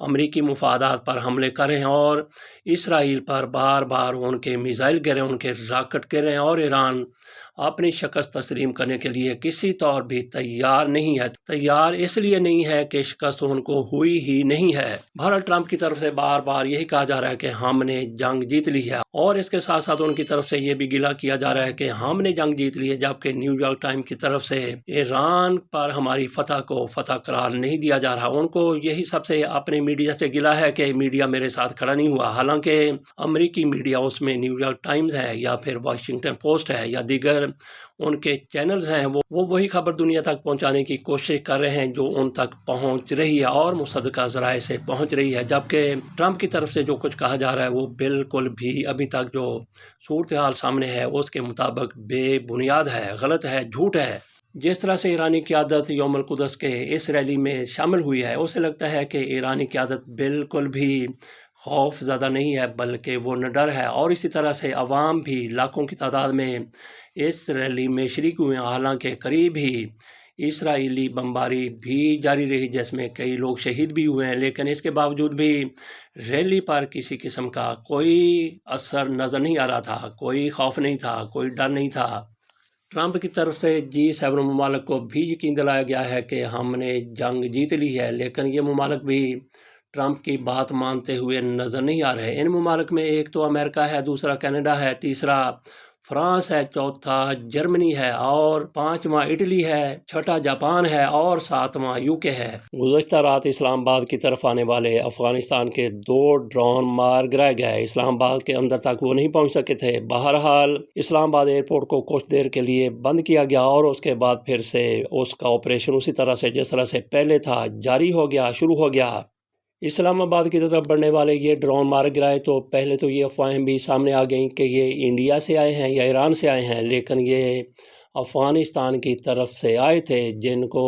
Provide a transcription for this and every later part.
امریکی مفادات پر حملے کر رہے ہیں اور اسرائیل پر بار بار ان کے میزائل گرے، ان کے راکٹ گرے، اور ایران اپنی شکست تسلیم کرنے کے لیے کسی طور بھی تیار نہیں ہے۔ تیار اس لیے نہیں ہے کہ شکست ان کو ہوئی ہی نہیں ہے۔ بہرحال ٹرمپ کی طرف سے بار بار یہی کہا جا رہا ہے کہ ہم نے جنگ جیت لی ہے، اور اس کے ساتھ ساتھ ان کی طرف سے یہ بھی گلہ کیا جا رہا ہے کہ ہم نے جنگ جیت لی ہے، جبکہ نیو یارک ٹائم کی طرف سے ایران پر ہماری فتح کو فتح قرار نہیں دیا جا رہا۔ ان کو یہی سب سے اپنے میڈیا سے گلہ ہے کہ میڈیا میرے ساتھ کھڑا نہیں ہوا، حالانکہ امریکی میڈیا، اس میں نیو یارک ٹائمز ہے یا پھر واشنگٹن پوسٹ ہے یا دیگر ان کے چینلز ہیں، وہ وہی خبر دنیا تک پہنچانے کی کوشش کر رہے ہیں جو ان تک پہنچ رہی ہے اور مصدقہ ذرائع سے پہنچ رہی ہے، جبکہ ٹرمپ کی طرف سے جو کچھ کہا جا رہا ہے وہ بالکل بھی ابھی تک جو صورتحال سامنے ہے اس کے مطابق بے بنیاد ہے، غلط ہے، جھوٹ ہے۔ جس طرح سے ایرانی قیادت یوم القدس کے اس ریلی میں شامل ہوئی ہے، اسے لگتا ہے کہ ایرانی قیادت بالکل بھی خوف زدہ نہیں ہے بلکہ وہ نڈر ہے، اور اسی طرح سے عوام بھی لاکھوں کی تعداد میں اس ریلی میں شریک ہوئے ہیں۔ حالانکہ قریب ہی اسرائیلی بمباری بھی جاری رہی جس میں کئی لوگ شہید بھی ہوئے ہیں، لیکن اس کے باوجود بھی ریلی پر کسی قسم کا کوئی اثر نظر نہیں آ رہا تھا، کوئی خوف نہیں تھا، کوئی ڈر نہیں تھا۔ ٹرمپ کی طرف سے G7 ممالک کو بھی یقین دلایا گیا ہے کہ ہم نے جنگ جیت لی ہے، لیکن یہ ممالک بھی ٹرمپ کی بات مانتے ہوئے نظر نہیں آ رہے۔ ان ممالک میں ایک تو امریکہ ہے، دوسرا کینیڈا ہے، تیسرا فرانس ہے، چوتھا جرمنی ہے، اور پانچواں اٹلی ہے، چھٹا جاپان ہے، اور ساتواں UK ہے۔ گزشتہ رات اسلام آباد کی طرف آنے والے افغانستان کے 2 ڈرون مار گرائے گئے۔ اسلام آباد کے اندر تک وہ نہیں پہنچ سکے تھے۔ بہرحال اسلام آباد ایئرپورٹ کو کچھ دیر کے لیے بند کیا گیا، اور اس کے بعد پھر سے اس کا آپریشن اسی طرح سے جس طرح سے پہلے تھا جاری ہو گیا، شروع ہو گیا۔ اسلام آباد کی طرف بڑھنے والے یہ ڈرون مار گرائے تو پہلے تو یہ افواہیں بھی سامنے آ گئیں کہ یہ انڈیا سے آئے ہیں یا ایران سے آئے ہیں، لیکن یہ افغانستان کی طرف سے آئے تھے جن کو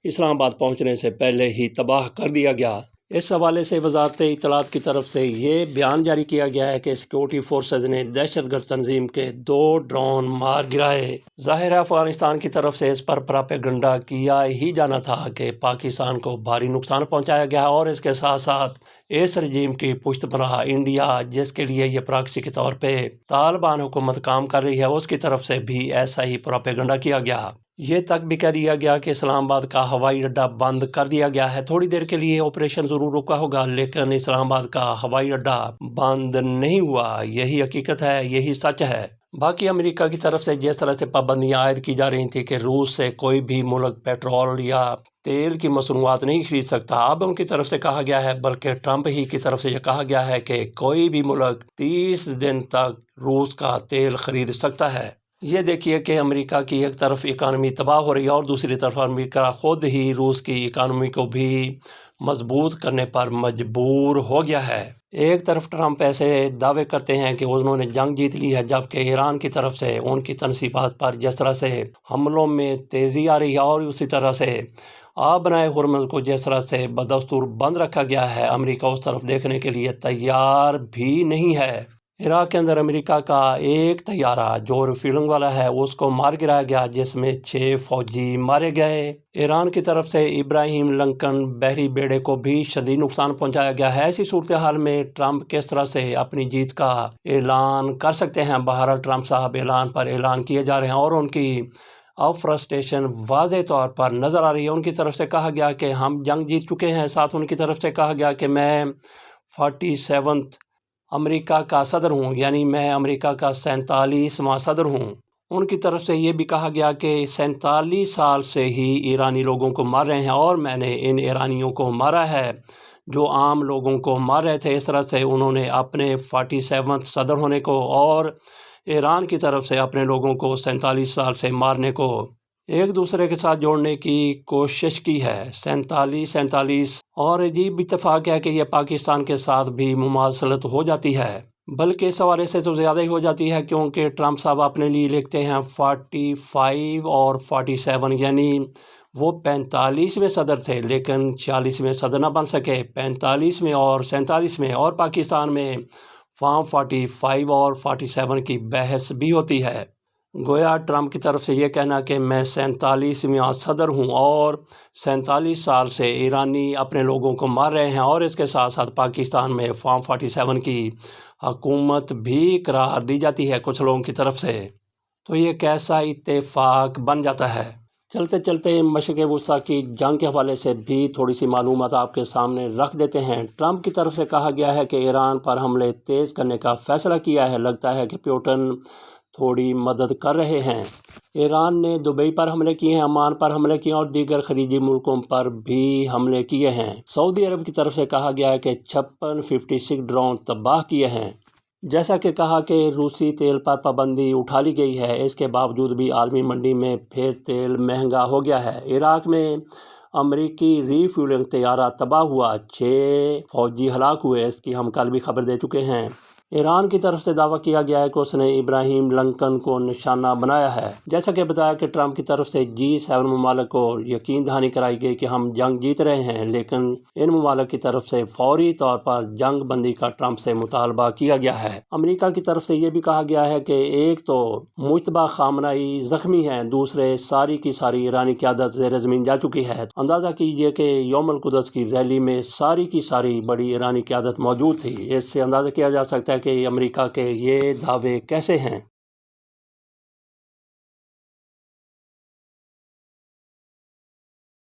اسلام آباد پہنچنے سے پہلے ہی تباہ کر دیا گیا۔ اس حوالے سے وزارت اطلاعات کی طرف سے یہ بیان جاری کیا گیا ہے کہ سیکورٹی فورسز نے دہشت گرد تنظیم کے 2 ڈرون مار گرائے۔ ظاہر ہے افغانستان کی طرف سے اس پر پراپیگنڈا کیا ہی جانا تھا کہ پاکستان کو بھاری نقصان پہنچایا گیا، اور اس کے ساتھ ساتھ اس رجیم کی پشت پناہ انڈیا، جس کے لیے یہ پراکسی کے طور پہ طالبان حکومت کام کر رہی ہے، اس کی طرف سے بھی ایسا ہی پراپیگنڈا کیا گیا۔ یہ تک بھی کہہ دیا گیا کہ اسلام آباد کا ہوائی اڈہ بند کر دیا گیا ہے۔ تھوڑی دیر کے لیے آپریشن ضرور رکا ہوگا، لیکن اسلام آباد کا ہوائی اڈہ بند نہیں ہوا۔ یہی حقیقت ہے، یہی سچ ہے۔ باقی امریکہ کی طرف سے جس طرح سے پابندیاں عائد کی جا رہی تھیں کہ روس سے کوئی بھی ملک پیٹرول یا تیل کی مصنوعات نہیں خرید سکتا، اب ان کی طرف سے کہا گیا ہے، بلکہ ٹرمپ ہی کی طرف سے یہ کہا گیا ہے کہ کوئی بھی ملک 30 دن تک روس کا تیل خرید سکتا ہے۔ یہ دیکھیے کہ امریکہ کی ایک طرف اکانومی تباہ ہو رہی ہے، اور دوسری طرف امریکہ خود ہی روس کی اکانومی کو بھی مضبوط کرنے پر مجبور ہو گیا ہے۔ ایک طرف ٹرمپ ایسے دعوے کرتے ہیں کہ انہوں نے جنگ جیت لی ہے، جبکہ ایران کی طرف سے ان کی تنصیبات پر جس طرح سے حملوں میں تیزی آ رہی ہے، اور اسی طرح سے آبنائے ہرمز کو جس طرح سے بدستور بند رکھا گیا ہے، امریکہ اس طرف دیکھنے کے لیے تیار بھی نہیں ہے۔ عراق کے اندر امریکہ کا ایک طیارہ جو ریفیولنگ والا ہے اس کو مار گرایا گیا، جس میں 6 فوجی مارے گئے۔ ایران کی طرف سے ابراہیم لنکن بحری بیڑے کو بھی شدید نقصان پہنچایا گیا ہے۔ ایسی صورتحال میں ٹرمپ کس طرح سے اپنی جیت کا اعلان کر سکتے ہیں؟ بہرحال ٹرمپ صاحب اعلان پر اعلان کیے جا رہے ہیں، اور ان کی اب فرسٹریشن واضح طور پر نظر آ رہی ہے۔ ان کی طرف سے کہا گیا کہ ہم جنگ جیت چکے ہیں، ساتھ ان کی طرف سے کہا گیا کہ میں 47 امریکہ کا صدر ہوں، یعنی میں امریکہ کا 47واں صدر ہوں۔ ان کی طرف سے یہ بھی کہا گیا کہ 47 سال سے ہی ایرانی لوگوں کو مار رہے ہیں، اور میں نے ان ایرانیوں کو مارا ہے جو عام لوگوں کو مار رہے تھے۔ اس طرح سے انہوں نے اپنے 47 صدر ہونے کو اور ایران کی طرف سے اپنے لوگوں کو 47 سال سے مارنے کو ایک دوسرے کے ساتھ جوڑنے کی کوشش کی ہے۔ 47 اور عجیب اتفاق ہے کہ یہ پاکستان کے ساتھ بھی مماثلت ہو جاتی ہے، بلکہ اس حوالے سے تو زیادہ ہی ہو جاتی ہے، کیونکہ ٹرمپ صاحب اپنے لیے لکھتے ہیں 45 اور 47، یعنی وہ 45ویں صدر تھے لیکن 46ویں صدر نہ بن سکے، 45ویں اور 47ویں، اور پاکستان میں فارم 45 اور 47 کی بحث بھی ہوتی ہے۔ گویا ٹرمپ کی طرف سے یہ کہنا کہ میں 47واں صدر ہوں اور 47 سال سے ایرانی اپنے لوگوں کو مار رہے ہیں اور اس کے ساتھ ساتھ پاکستان میں فارم 47 کی حکومت بھی قرار دی جاتی ہے کچھ لوگوں کی طرف سے، تو یہ کیسا اتفاق بن جاتا ہے۔ چلتے چلتے مشرق وسطیٰ کی جنگ کے حوالے سے بھی تھوڑی سی معلومات آپ کے سامنے رکھ دیتے ہیں۔ ٹرمپ کی طرف سے کہا گیا ہے کہ ایران پر حملے تیز کرنے کا فیصلہ کیا ہے، لگتا ہے کہ پیوٹن تھوڑی مدد کر رہے ہیں۔ ایران نے دبئی پر حملے کیے ہیں، عمان پر حملے کیے ہیں اور دیگر خلیجی ملکوں پر بھی حملے کیے ہیں۔ سعودی عرب کی طرف سے کہا گیا ہے کہ 56 ڈرون تباہ کیے ہیں۔ جیسا کہ کہا کہ روسی تیل پر پابندی اٹھا لی گئی ہے، اس کے باوجود بھی عالمی منڈی میں پھر تیل مہنگا ہو گیا ہے۔ عراق میں امریکی ری فیولنگ طیارہ تباہ ہوا، 6 فوجی ہلاک ہوئے، اس کی ہم کل بھی خبر دے چکے ہیں۔ ایران کی طرف سے دعویٰ کیا گیا ہے کہ اس نے ابراہیم لنکن کو نشانہ بنایا ہے۔ جیسا کہ بتایا کہ ٹرمپ کی طرف سے G7 ممالک کو یقین دہانی کرائی گئی کہ ہم جنگ جیت رہے ہیں، لیکن ان ممالک کی طرف سے فوری طور پر جنگ بندی کا ٹرمپ سے مطالبہ کیا گیا ہے۔ امریکہ کی طرف سے یہ بھی کہا گیا ہے کہ ایک تو مجتبی خامنئی زخمی ہیں، دوسرے ساری کی ساری ایرانی قیادت زیر زمین جا چکی ہے۔ اندازہ کیجئے کہ یوم القدس کی ریلی میں ساری کی ساری بڑی ایرانی قیادت موجود تھی۔ اس سے اندازہ کیا جا سکتا ہے کہ امریکہ کے یہ دعوے کیسے ہیں۔